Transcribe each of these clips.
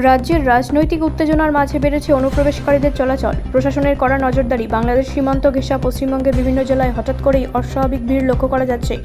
রাজ্যের রাজনৈতিক উত্তেজনার মাঝে বেড়েছে অনুপ্রবেশকারীদের চলাচল। প্রশাসনের কড়া নজরদারি। বাংলাদেশ সীমান্ত ঘেঁষা পশ্চিমবঙ্গের বিভিন্ন জেলায় হঠাৎ করেই অস্বাভাবিক ভিড় লক্ষ্য করা যাচ্ছে।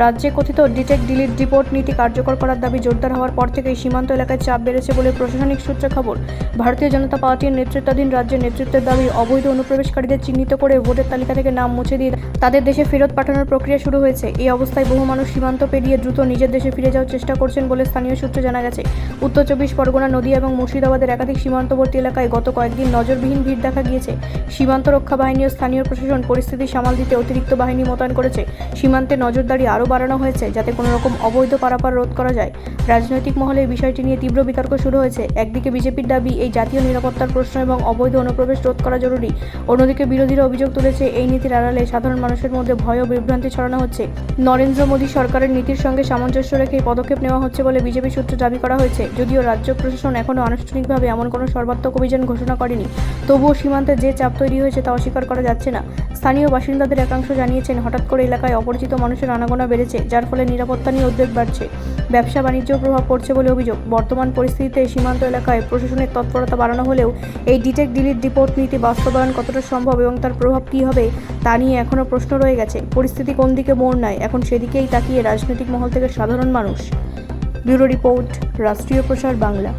রাজ্যে কথিত ডিটেক্ট ডিলিট ডিপোর্ট নীতি কার্যকর করার দাবি জোরদার হওয়ার পর থেকেই সীমান্ত এলাকায় চাপ বেড়েছে বলে প্রশাসনিক সূত্রে খবর। ভারতীয় জনতা পার্টির নেতৃত্বাধীন রাজ্যের নেতৃত্বের দাবি, অবৈধ অনুপ্রবেশকারীদের চিহ্নিত করে ভোটের তালিকা থেকে নাম মুছে দিয়ে তাদের দেশে ফেরত পাঠানোর প্রক্রিয়া শুরু হয়েছে। এই অবস্থায় বহু মানুষ সীমান্ত পেরিয়ে দ্রুত নিজের দেশে ফিরে যাওয়ার চেষ্টা করছেন বলে স্থানীয় সূত্রে জানা গেছে। উত্তর 24 পরগনা, নদিয়া এবং মুর্শিদাবাদের একাধিক সীমান্তবর্তী এলাকায় গত কয়েকদিন নজরবিহীন ভিড় দেখা গিয়েছে। সীমান্ত রক্ষা বাহিনী ও স্থানীয় প্রশাসন পরিস্থিতি সামাল দিতে অতিরিক্ত বাহিনী মোতায়েন করেছে। সীমান্তে নজরদারি আরও বাড়ানো হয়েছে যাতে কোনো রকম অবৈধ পারাপার রোধ করা যায়। রাজনৈতিক মহলে এই বিষয়টি নিয়ে তীব্র বিতর্ক শুরু হয়েছে। একদিকে বিজেপির দাবি এই জাতীয় নিরাপত্তার প্রশ্ন এবং অবৈধ অনুপ্রবেশ রোধ করা জরুরি। অন্যদিকে বিরোধীরা অভিযোগ তুলেছে এই নীতির আড়ালে সাধারণ মানুষের মধ্যে ভয় ও বিভ্রান্তি ছড়ানো হচ্ছে। নরেন্দ্র মোদী সরকারের নীতির সঙ্গে সামঞ্জস্য রেখে এই পদক্ষেপ নেওয়া হচ্ছে বলে বিজেপি সূত্রে দাবি করা হয়েছে। যদিও রাজ্য প্রশাসন এখনও আনুষ্ঠানিকভাবে এমন কোনো সর্বাত্মক অভিযান ঘোষণা করেনি, তবুও সীমান্তে যে চাপ তৈরি হয়েছে তা অস্বীকার করা যাচ্ছে না। স্থানীয় বাসিন্দাদের একাংশ জানিয়েছেন, হঠাৎ করে এলাকায় অপরিচিত মানুষের আনাগোনা বেড়েছে, যার ফলে নিরাপত্তা নিয়ে উদ্বেগ বাড়ছে। ব্যবসা বাণিজ্যেও প্রভাব পড়ছে বলে অভিযোগ। বর্তমান পরিস্থিতিতে সীমান্ত এলাকায় প্রশাসনের তৎপরতা বাড়ানো হলেও এই ডিটেক্ট ডিলিট ডিপোর্ট নীতি বাস্তবায়ন কতটা সম্ভব এবং তার প্রভাব কী হবে তা নিয়ে এখনও প্রশ্ন রয়ে গেছে। পরিস্থিতি কোন দিকে মোড় নেয়, এখন সেদিকেই তাকিয়ে রাজনৈতিক মহল থেকে সাধারণ মানুষ। ব্যুরো রিপোর্ট, রাষ্ট্রীয় প্রসার বাংলা।